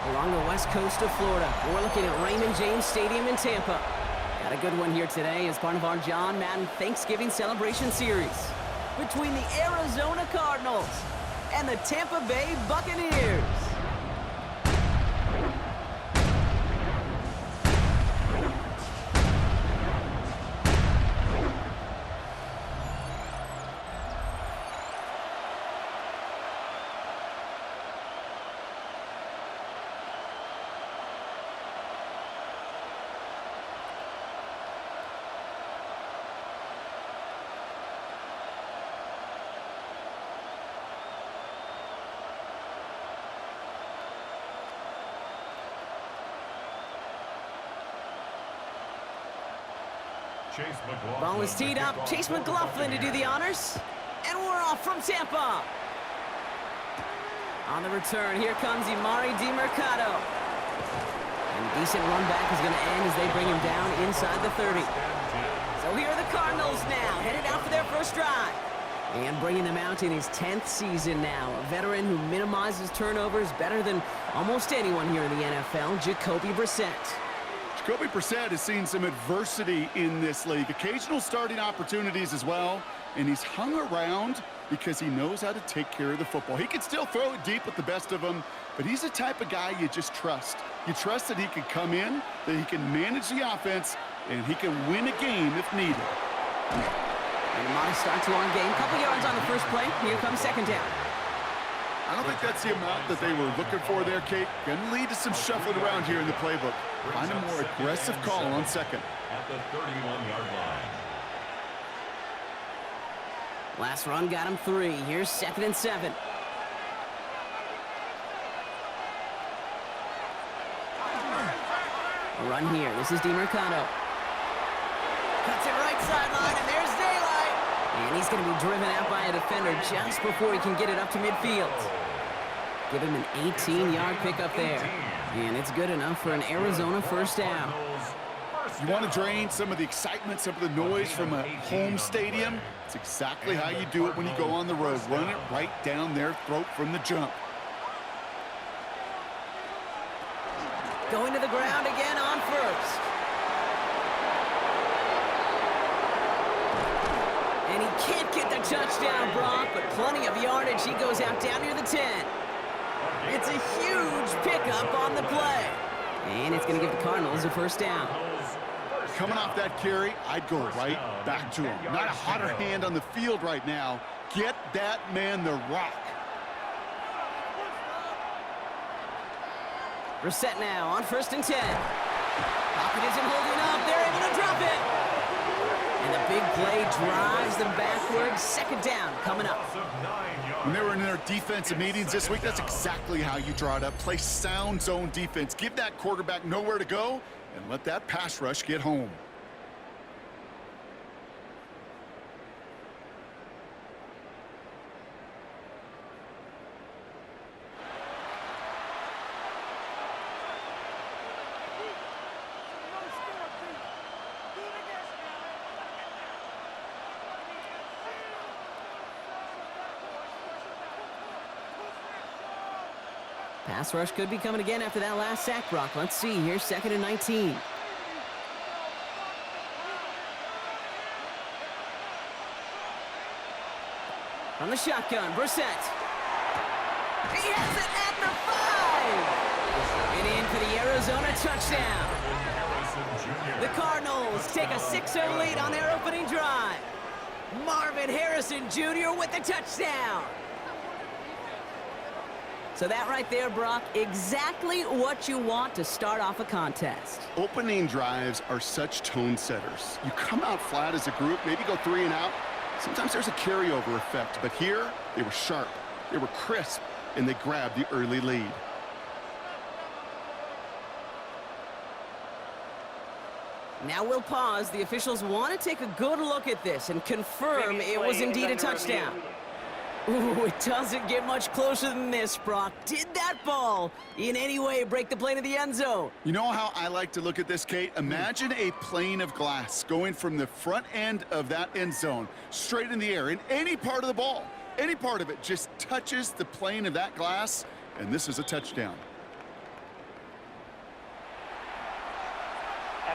along the west coast of Florida. We're looking at Raymond James Stadium in Tampa. Got a good one here today as part of our John Madden Thanksgiving Celebration Series between the Arizona Cardinals and the Tampa Bay Buccaneers. Ball is teed up. Chase McLaughlin to do the honors. And we're off from Tampa. On the return, here comes Emari DeMercado. And decent run back is going to end as they bring him down inside the 30. So here are the Cardinals now, headed out for their first drive. And bringing them out in his 10th season now. A veteran who minimizes turnovers better than almost anyone here in the NFL, Jacoby Brissett. Jacoby Brissett has seen some adversity in this league. Occasional starting opportunities as well. And he's hung around because he knows how to take care of the football. He can still throw it deep with the best of them, but he's the type of guy you just trust. You trust that he can come in, that he can manage the offense, and he can win a game if needed. And a modest start to our game. Couple yards on the first play. Here comes second down. I don't think that's the amount that they were looking for there, Kate. Going to lead to some shuffling around here in the playbook. Find a more aggressive call on second. At the 31-yard line. Last run got him 3. Here's 2nd and 7. A run here. This is DeMercado. Cuts it right sideline, and there's daylight. And he's going to be driven out by a defender just before he can get it up to midfield. Give him an 18-yard pickup there. And it's good enough for an Arizona first down. You want to drain some of the excitement, some of the noise from a home stadium? It's exactly how you do it when you go on the road. Run it right down their throat from the jump. Going to the ground again on first. And he can't get the touchdown, Brock, but plenty of yardage. He goes out down near the 10. It's a huge pickup on the play. And it's going to give the Cardinals a first down. Coming off that carry, I'd go right back to him. Not a hotter hand on the field right now. Get that man the rock. Brissett now on 1st and 10. Pocket isn't holding up. They're able to drop it. And the big play drives them backwards. Second down coming up. When they were in their defensive meetings this week, that's exactly how you draw it up. Play sound zone defense. Give that quarterback nowhere to go and let that pass rush get home. Pass rush could be coming again after that last sack, Brock. Let's see. Here's 2nd and 19. From the shotgun, Brissett. He has it at the 5. And in for the Arizona touchdown. The Cardinals take a 6-0 lead on their opening drive. Marvin Harrison Jr. with the touchdown. So that right there, Brock, exactly what you want to start off a contest. Opening drives are such tone setters. You come out flat as a group, maybe go 3 and out. Sometimes there's a carryover effect, but here they were sharp, they were crisp, and they grabbed the early lead. Now we'll pause. The officials want to take a good look at this and confirm it was indeed a touchdown. Ooh, it doesn't get much closer than this, Brock. Did that ball in any way break the plane of the end zone? You know how I like to look at this, Kate? Imagine a plane of glass going from the front end of that end zone straight in the air, and any part of the ball, any part of it just touches the plane of that glass, and this is a touchdown.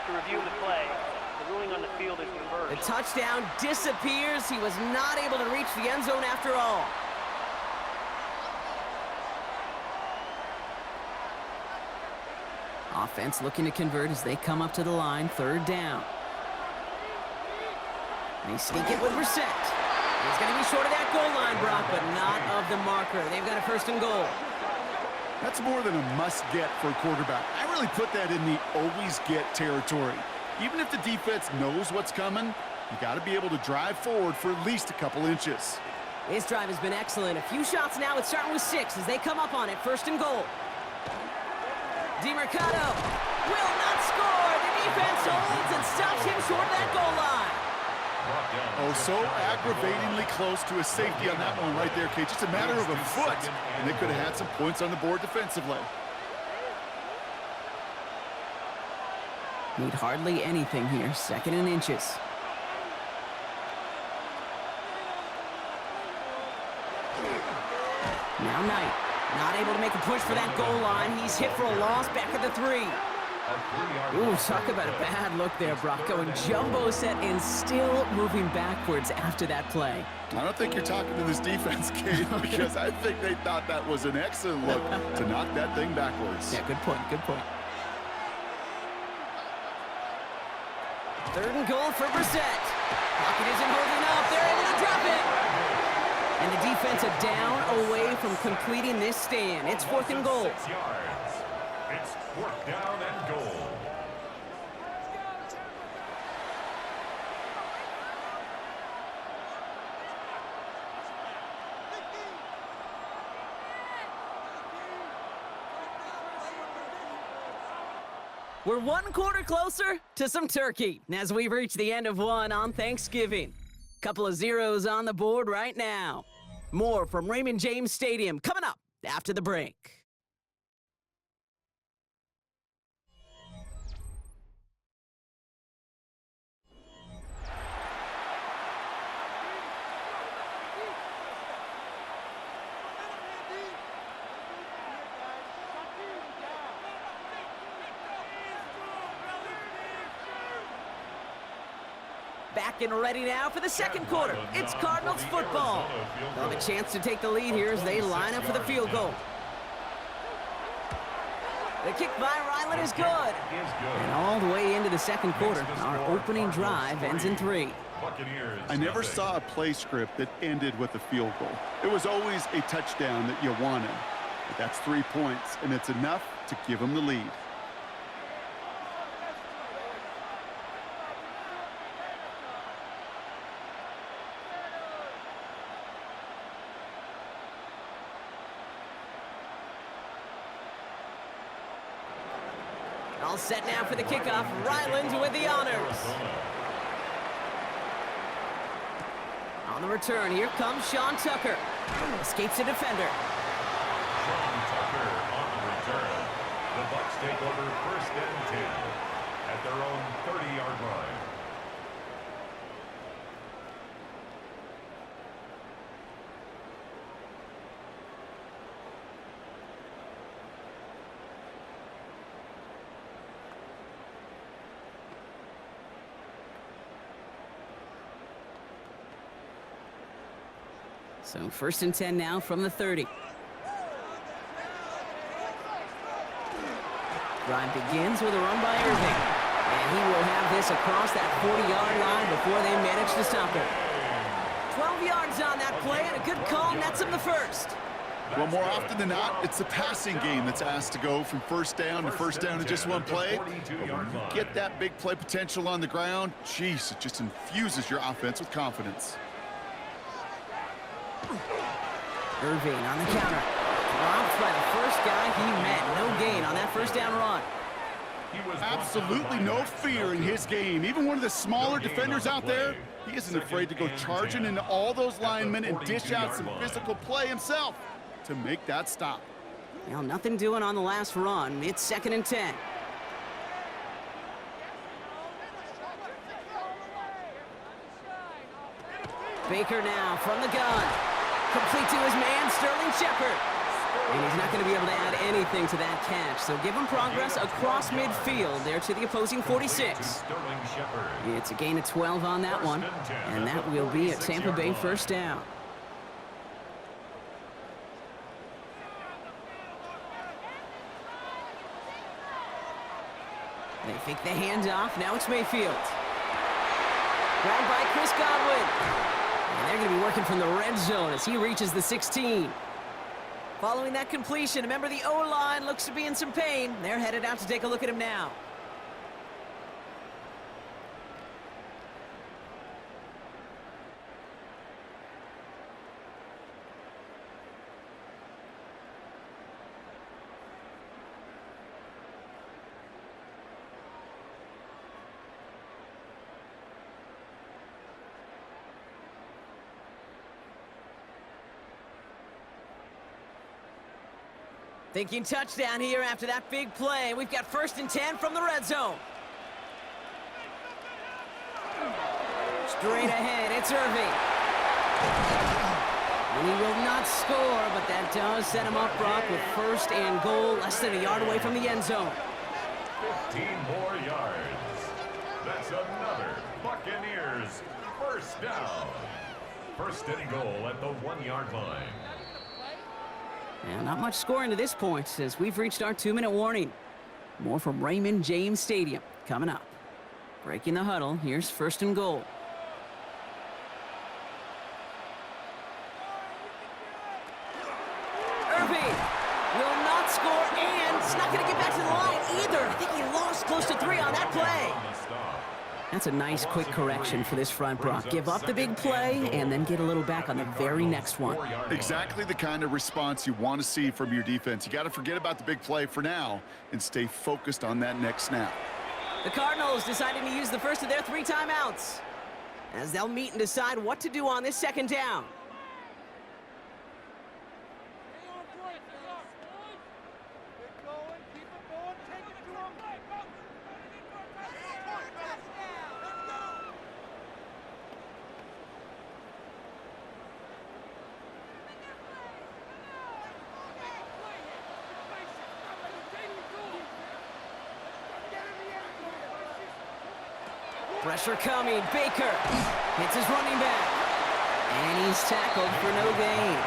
After reviewing the play, the ruling on the field is The reversed. touchdown disappears. He was not able to reach the end zone after all. Offense looking to convert as they come up to the line, 3rd down. They sneak it with Brissett. He's going to be short of that goal line, Brock, but not of the marker. They've got a 1st and goal. That's more than a must-get for a quarterback. I really put that in the always-get territory. Even if the defense knows what's coming, you got to be able to drive forward for at least a couple inches. This drive has been excellent. A few shots now. It's starting with 6 as they come up on it. 1st and goal. DeMercado will not score. The defense holds and stops him short of that goal line. Oh, so aggravatingly close to a safety on that one right there, Kate. Just a matter of a foot, and they could have had some points on the board defensively. Need hardly anything here. 2nd and inches. Now Knight. Not able to make a push for that goal line. He's hit for a loss back at the 3. Ooh, talk about a bad look there, Brock. Going jumbo set and still moving backwards after that play. I don't think you're talking to this defense, Kate, because I think they thought that was an excellent look to knock that thing backwards. Yeah, good point, good point. 3rd and goal for Brissett. Pocket isn't holding up. They're able to drop it. And the defense a down away from completing this stand. It's 4th and goal. 6 yards. It's 4th down and goal. We're 1 quarter closer to some turkey as we reach the end of one on Thanksgiving. Couple of zeros on the board right now. More from Raymond James Stadium coming up after the break. Back and ready now for the 2nd quarter. It's Cardinals football. They'll have a chance to take the lead here as they line up for the field goal. The kick by Ryland is good. And all the way into the 2nd quarter, our opening drive ends in 3. I never saw a play script that ended with a field goal. It was always a touchdown that you wanted. But that's 3 points, and it's enough to give them the lead. All set now for the kickoff. Ryland with the honors. On the return, here comes Sean Tucker. Escapes a defender. Sean Tucker on the return. The Bucs take over 1st and 10 at their own 30-yard line. So 1st and 10 now from the 30. Drive begins with a run by Irving. And he will have this across that 40-yard line before they manage to stop him. 12 yards on that play and a good call nets him the 1st. Well, more often than not, it's the passing game that's asked to go from 1st down to 1st down in just one play. But when you get that big play potential on the ground, geez, it just infuses your offense with confidence. Irving on the counter. Dropped by the first guy he met. No gain on that 1st down run. Absolutely no fear in his game. Even one of the smaller defenders out there, he isn't afraid to go charging into all those linemen and dish out some physical play himself to make that stop. Well, nothing doing on the last run. It's 2nd and 10. Baker now from the gun. Complete to his man, Sterling Shepard. And he's not going to be able to add anything to that catch. So give him progress across midfield there to the opposing 46. It's a gain of 12 on that one. And that will be a Tampa Bay first down. They fake the handoff. Now it's Mayfield. Grabbed by Chris Godwin. And they're going to be working from the red zone as he reaches the 16. Following that completion, remember the O-line looks to be in some pain. They're headed out to take a look at him now. Thinking touchdown here after that big play. We've got 1st and 10 from the red zone. Straight ahead, it's Irving. And he will not score, but that does set him up, Brock, with 1st and goal, less than a yard away from the end zone. 15 more yards. That's another Buccaneers first down. 1st and goal at the 1-yard line. And not much scoring to this point as we've reached our 2-minute warning. More from Raymond James Stadium coming up. Breaking the huddle, here's 1st and goal. Irving will not score, and it's not going to get back to the line either. I think he lost close to 3 on that play. That's a nice quick correction for this front, Brock. Give up the big play and then get a little back on the very next one. Exactly the kind of response you want to see from your defense. You got to forget about the big play for now and stay focused on that next snap. The Cardinals deciding to use the first of their 3 timeouts as they'll meet and decide what to do on this 2nd down. Pressure coming. Baker hits his running back. And he's tackled for no gain.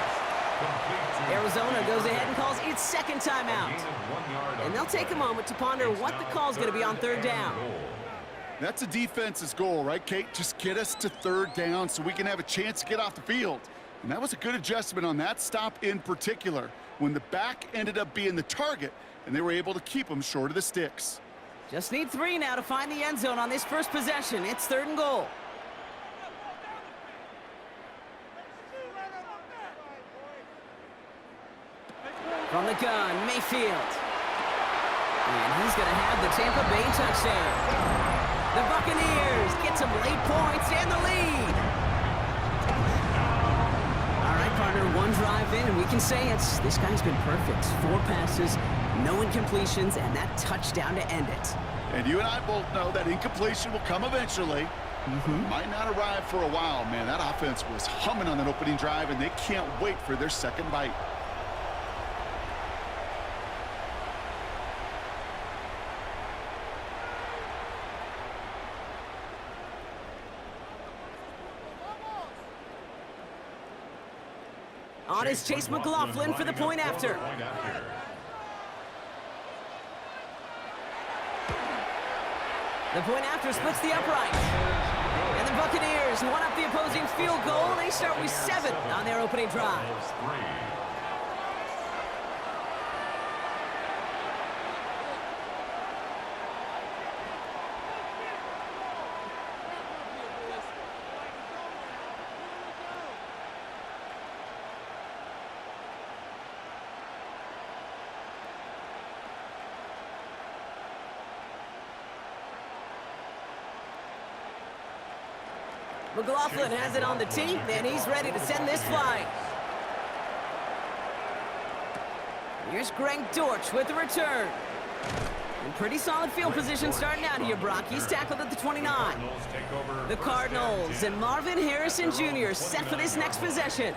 Arizona goes ahead and calls its 2nd timeout. And they'll take a moment to ponder what the call is going to be on 3rd down. That's a defense's goal, right, Kate? Just get us to 3rd down so we can have a chance to get off the field. And that was a good adjustment on that stop in particular, when the back ended up being the target, and they were able to keep him short of the sticks. Just need 3 now to find the end zone on this first possession. It's 3rd and goal. From the gun, Mayfield. And he's going to have the Tampa Bay touchdown. The Buccaneers get some late points and the lead. All right, partner, 1 drive in, and we can say this guy's been perfect. 4 passes, no incompletions, and that touchdown to end it. And you and I both know that incompletion will come eventually. Might not arrive for a while, man. That offense was humming on that opening drive, and they can't wait for their 2nd bite. On is Chase McLaughlin for the point after. The point after splits the upright. And the Buccaneers won up the opposing field goal. They start with 7 on their opening drive. McLaughlin has it on the tee, and he's ready to send this flying. Here's Greg Dortch with the return. And pretty solid field position starting out here, Brock. He's tackled at the 29. The Cardinals and Marvin Harrison Jr. set for this next possession.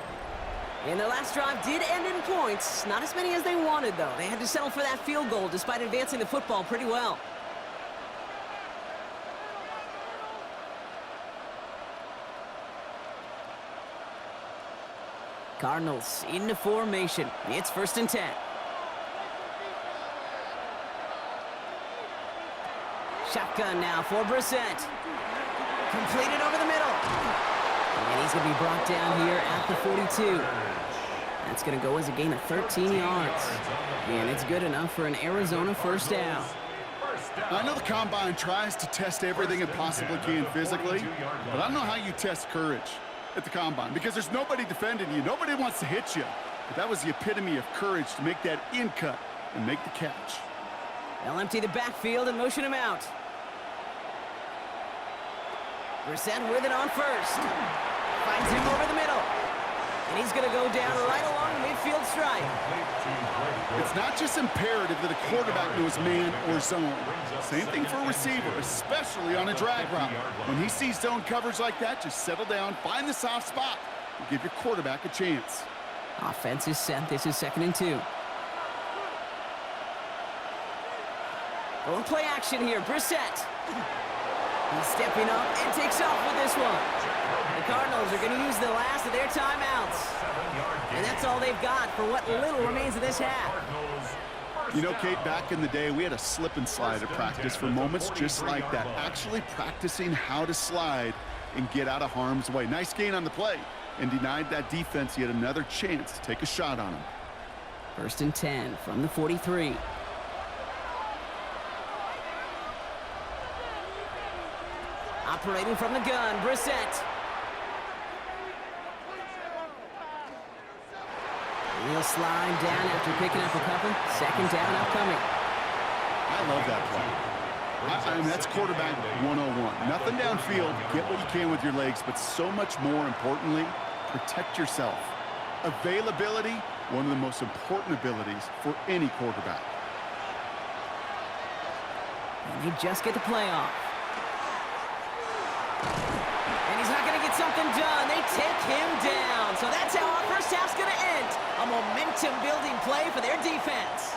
And their last drive did end in points. Not as many as they wanted, though. They had to settle for that field goal despite advancing the football pretty well. Cardinals into formation. It's 1st and 10. Shotgun now for Brissett. Completed over the middle. And he's going to be brought down here at the 42. That's going to go as a gain of 13 yards. And it's good enough for an Arizona first down. I know the Combine tries to test everything it possibly can physically, but I don't know how you test courage at the Combine because there's nobody defending you. Nobody wants to hit you. But that was the epitome of courage to make that in cut and make the catch. They'll empty the backfield and motion him out. Brissett with it on first. Finds him over the middle. And he's going to go down right along the midfield stripe. It's not just imperative that a quarterback knows man or zone. Same thing for a receiver, especially on a drag route. When he sees zone coverage like that, just settle down, find the soft spot, and give your quarterback a chance. Offense is set. This is 2nd and 2. Going play action here. Brissett. He's stepping up and takes off with this one. The Cardinals are going to use the last of their timeouts. And that's all they've got for what little remains of this half. You know, Kate, back in the day, we had a slip and slide at practice for moments just like that. Actually practicing how to slide and get out of harm's way. Nice gain on the play and denied that defense yet another chance to take a shot on him. 1st and 10 from the 43. Operating from the gun, Brissett. He'll slide down after picking up a couple. 2nd down upcoming. I love that play. I mean, that's quarterback 101. Nothing downfield. Get what you can with your legs, but so much more importantly, protect yourself. Availability, one of the most important abilities for any quarterback. And they just get the play off. And he's not going to get something done. They take him down. So that's how our first half's going to end. A momentum-building play for their defense.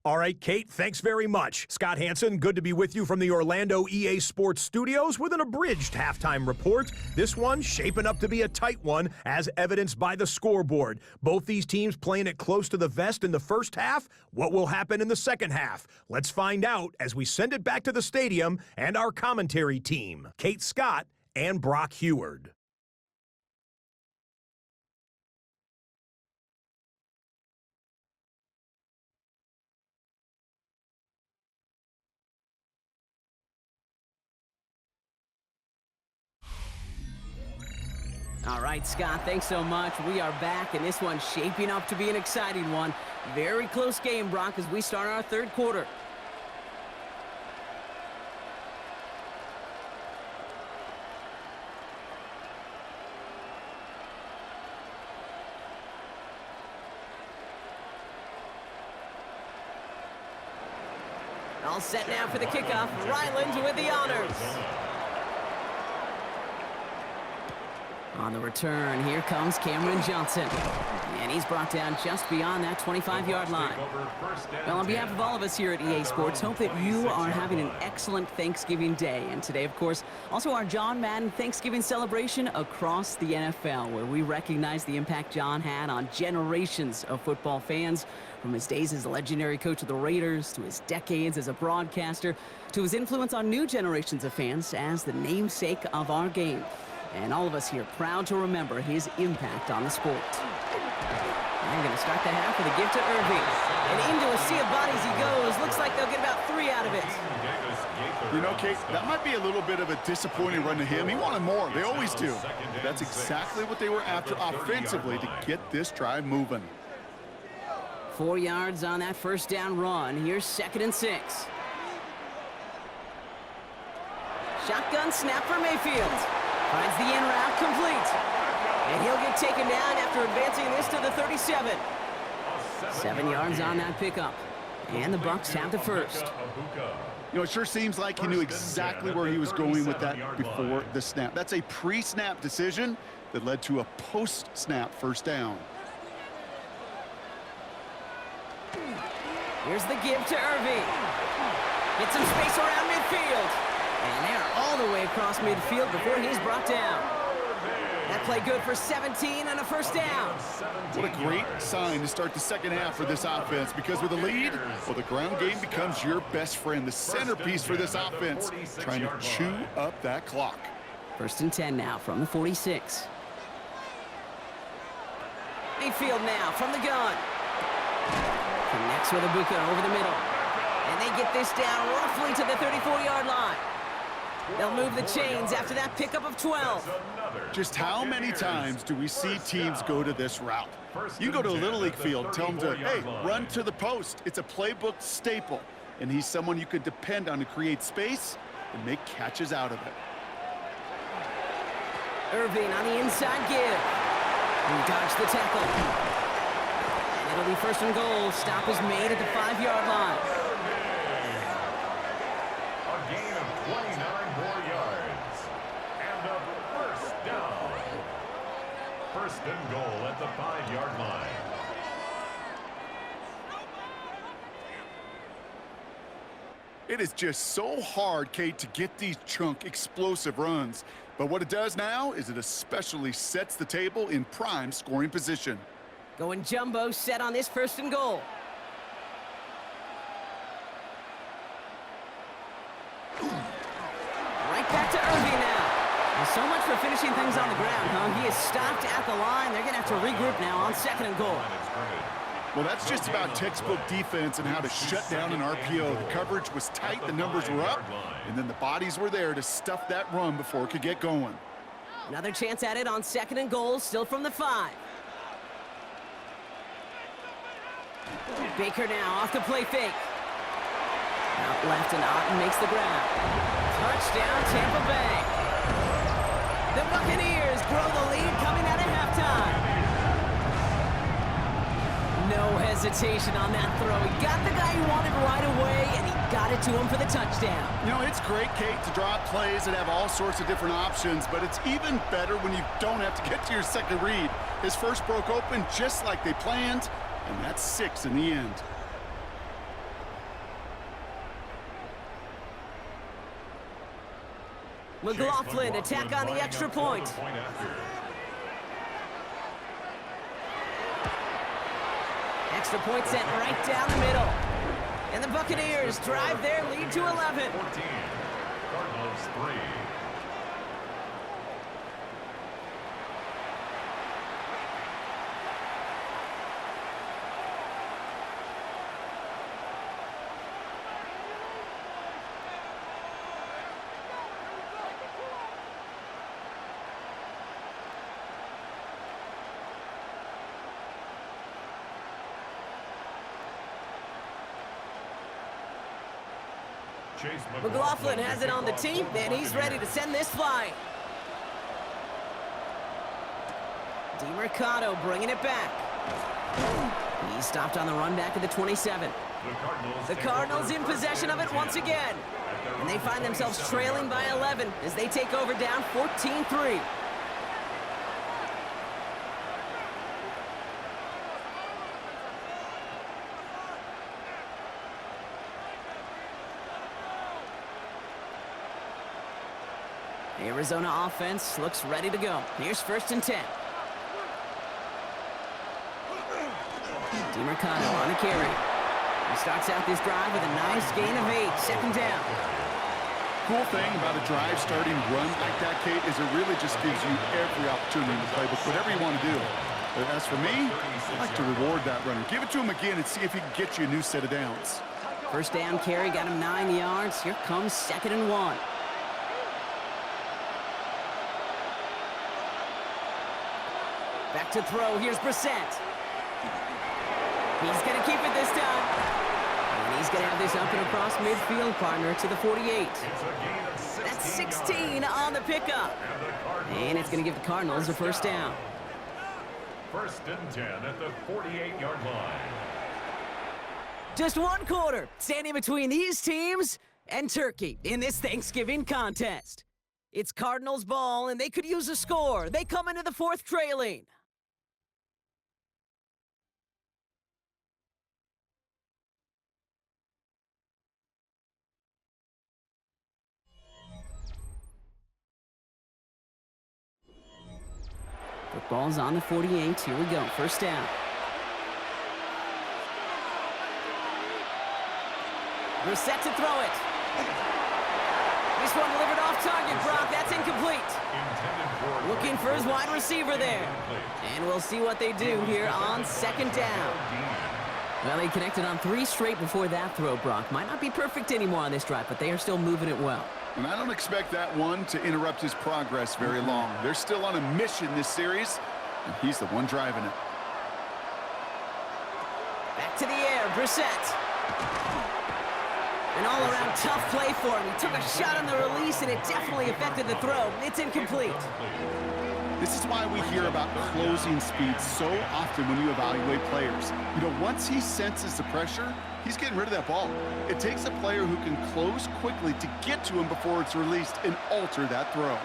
All right, Kate, thanks very much. Scott Hansen, good to be with you from the Orlando EA Sports Studios with an abridged halftime report. This one shaping up to be a tight one, as evidenced by the scoreboard. Both these teams playing it close to the vest in the first half. What will happen in the second half? Let's find out as we send it back to the stadium and our commentary team, Kate Scott and Brock Heward. All right, Scott, thanks so much. We are back, and this one's shaping up to be an exciting one. Very close game, Brock, as we start our 3rd quarter. All set now for the kickoff. Ryland with the honors. On the return, here comes Cameron Johnson. And he's brought down just beyond that 25-yard line. Well, on behalf of all of us here at EA Sports, hope that you are having an excellent Thanksgiving day. And today, of course, also our John Madden Thanksgiving celebration across the NFL, where we recognize the impact John had on generations of football fans, from his days as a legendary coach of the Raiders, to his decades as a broadcaster, to his influence on new generations of fans as the namesake of our game. And all of us here proud to remember his impact on the sport. They're going to start the half with a gift to Irving. And into a sea of bodies he goes. Looks like they'll get about 3 out of it. You know, Kate, that might be a little bit of a disappointing run to him. He wanted more. They always do. That's exactly what they were after offensively to get this drive moving. 4 yards on that first down run. Here's 2nd and 6. Shotgun snap for Mayfield. Finds the in route complete. And he'll get taken down after advancing this to the 37. 7 yards on that pickup. And the Bucs have the first. You know, it sure seems like he knew exactly where he was going with that before the snap. That's a pre-snap decision that led to a post-snap first down. Here's the give to Irving. Get some space around midfield. And they're all the way across midfield before he's brought down. That play good for 17 and a first down. What a great sign to start the second half for this offense, because with a lead, well, the ground game becomes your best friend, the centerpiece for this offense, trying to chew up that clock. First and 10 now from the 46. Mayfield now from the gun. Connects with Ibuka over the middle. And they get this down roughly to the 34-yard line. They'll move the chains after that pickup of 12. Just how many times do we see teams go to this route? You go to a Little League field, tell them to, hey, run to the post. It's a playbook staple, and he's someone you could depend on to create space and make catches out of it. Irving on the inside give. He dodged the tackle. And it'll be first and goal. Stop is made at the 5-yard line. A gain of 29 more yards. And a first down. First and goal at the 5-yard line. It is just so hard, Kate, to get these chunk explosive runs. But what it does now is it especially sets the table in prime scoring position. Going jumbo set on this first and goal. Right back to Irving now. And so much for finishing things on the ground, huh? He is stopped at the line. They're going to have to regroup now on second and goal. Well, that's just about textbook defense and how to shut down an RPO. The coverage was tight, the numbers were up, and then the bodies were there to stuff that run before it could get going. Another chance at it on second and goal, still from the 5. Baker now off the play fake. Out left and Otten makes the grab. Touchdown, Tampa Bay. The Buccaneers grow the lead coming out of halftime. No hesitation on that throw. He got the guy he wanted right away, and he got it to him for the touchdown. You know, it's great, Kate, to draw up plays that have all sorts of different options, but it's even better when you don't have to get to your second read. His first broke open just like they planned, and that's 6 in the end. McLaughlin attack on the extra point. Extra point sent right down the middle. And the Buccaneers drive their lead to 11. 14. Cardinals 3. McLaughlin has it on the team, and he's ready to send this flying. DeMercado bringing it back. He stopped on the run back at the 27. The Cardinals in possession of it once again. And they find themselves trailing by 11 as they take over down 14-3. Arizona offense looks ready to go. Here's first and 10. DeMercado on the carry. He starts out this drive with a nice gain of 8. Second down. Cool thing about a drive starting run like that, Kate, is it really just gives you every opportunity in the playbook, whatever you want to do. But as for me, I like to reward that runner. Give it to him again and see if he can get you a new set of downs. First down carry got him 9 yards. Here comes second and 1. Back to throw. Here's Brissett. He's going to keep it this time. And he's going to have this up and across midfield, partner, to the 48. That's 16 on the pickup. And it's going to give the Cardinals a first down. First and 10 at the 48-yard line. Just one quarter, standing between these teams and Turkey in this Thanksgiving contest. It's Cardinals ball, and they could use a score. They come into the fourth trailing. Football's on the 48. Here we go. First down. We're set to throw it. This one delivered off target, Brock. That's incomplete. Looking for his wide receiver there. And we'll see what they do here on second down. Well, they connected on 3 straight before that throw, Brock. Might not be perfect anymore on this drive, but they are still moving it well. And I don't expect that one to interrupt his progress very long. They're still on a mission this series, and he's the one driving it. Back to the air, Brissett. An all-around tough play for him. He took a shot on the release, and it definitely affected the throw. It's incomplete. This is why we hear about closing speed so often when you evaluate players. You know, once he senses the pressure, he's getting rid of that ball. It takes a player who can close quickly to get to him before it's released and alter that throw.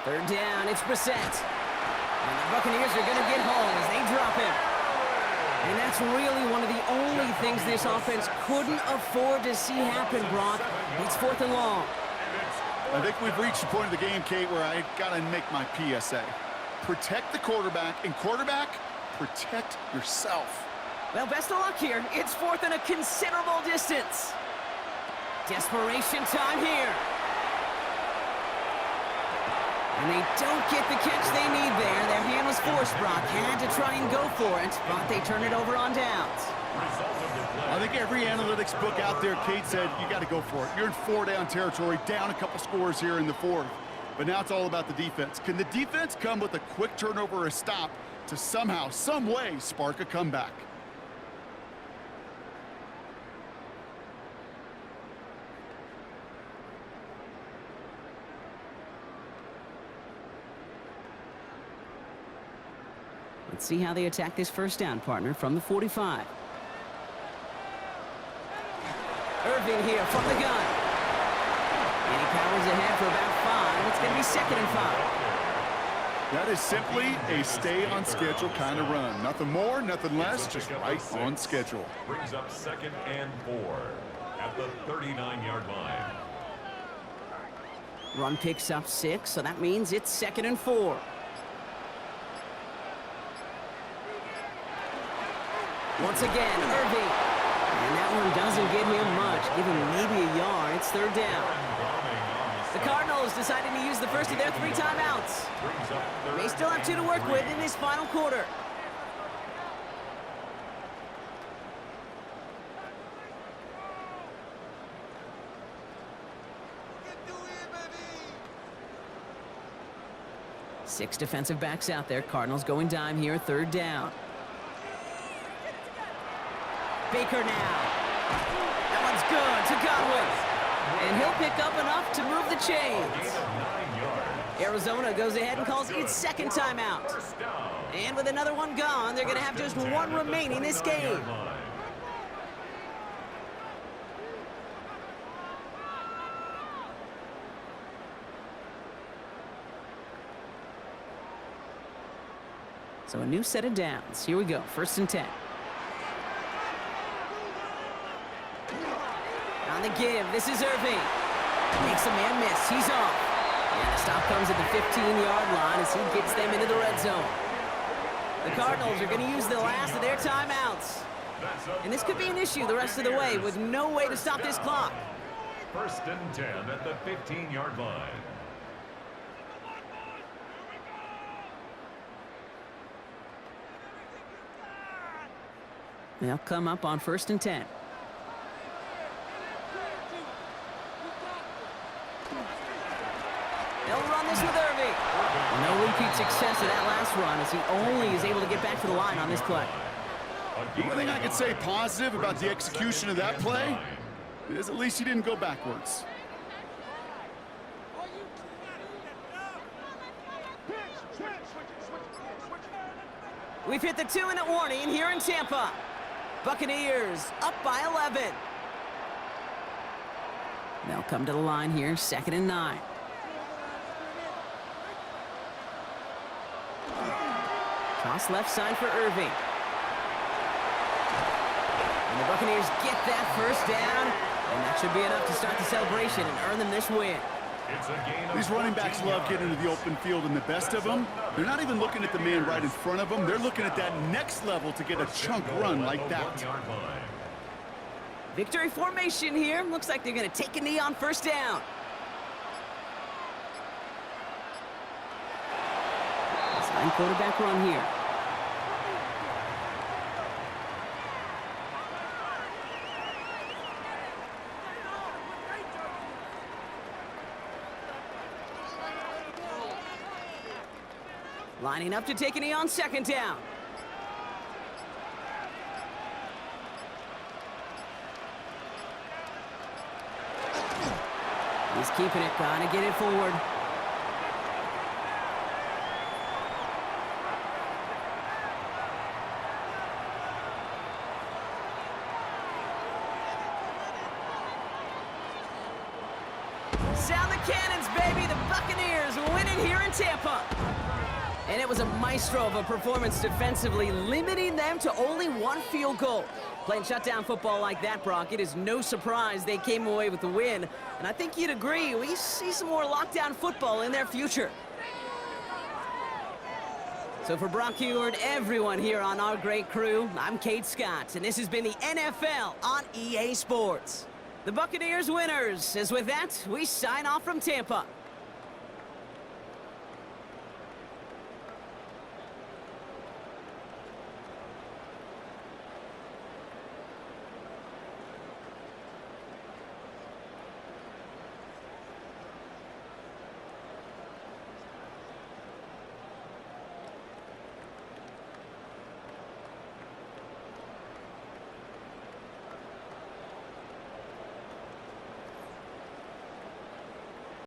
Third down, it's Brissett. And the Buccaneers are going to get home as they drop him. And that's really one of the only things this offense couldn't afford to see happen, Brock. It's 4th and long. I think we've reached the point of the game, Kate, where I got to make my PSA. Protect the quarterback, and quarterback, protect yourself. Well, best of luck here. It's 4th and a considerable distance. Desperation time here. And they don't get the catch they need there. Their hand was forced, Brock. Had to try and go for it, but they turn it over on downs. I think every analytics book out there, Kate, said you got to go for it. You're in 4-down territory, down a couple scores here in the 4th. But now it's all about the defense. Can the defense come with a quick turnover or a stop to somehow, some way, spark a comeback? Let's see how they attack this first down, partner, from the 45. Irving here from the gun. And he powers ahead for about 5. It's going to be 2nd and 5. That is simply a stay-on-schedule kind of run. Nothing more, nothing less, just right on schedule. Brings up 2nd and 4 at the 39-yard line. Run picks up 6, so that means it's 2nd and 4. Once again, Irving. And that one doesn't get him much. Give him maybe a yard. It's 3rd down. The Cardinals deciding to use the first of their 3 timeouts. They still have 2 to work with in this final quarter. Six defensive backs out there. Cardinals going dime here, 3rd down. Baker now. That one's good to Godwin. And he'll pick up enough to move the chains. Arizona goes ahead and calls its 2nd timeout. And with another one gone, they're going to have just 1 remaining this game. So a new set of downs. Here we go, 1st and 10. On the give, this is Irving. Makes a man miss, he's off. And the stop comes at the 15-yard line as he gets them into the red zone. The Cardinals are going to use the last of their timeouts. And this could be an issue the rest of the way with no way to stop this clock. 1st and 10 at the 15-yard line. They'll come up on 1st and 10. They'll run this with Irving. No repeat success of that last run as he only is able to get back to the line on this play. The one thing I could say positive about the execution of that play is at least he didn't go backwards. We've hit the 2-minute warning here in Tampa. Buccaneers up by 11. They'll come to the line here, 2nd and 9. Toss left side for Irving. And the Buccaneers get that first down, and that should be enough to start the celebration and earn them this win. These running backs love getting into the open field, and the best of them, they're not even looking at the man right in front of them. They're looking at that next level to get a chunk run like that. Victory formation here. Looks like they're going to take a knee on first down. Sign quarterback run here. Lining up to take a knee on 2nd down. He's keeping it, trying to get it forward. Sound the cannons, baby! The Buccaneers win it here in Tampa. And it was a maestro of a performance defensively, limiting them to only 1 field goal. Playing shutdown football like that, Brock, it is no surprise they came away with the win. And I think you'd agree, we see some more lockdown football in their future. So for Brock Heward, everyone here on our great crew, I'm Kate Scott, and this has been the NFL on EA Sports. The Buccaneers winners, as with that, we sign off from Tampa.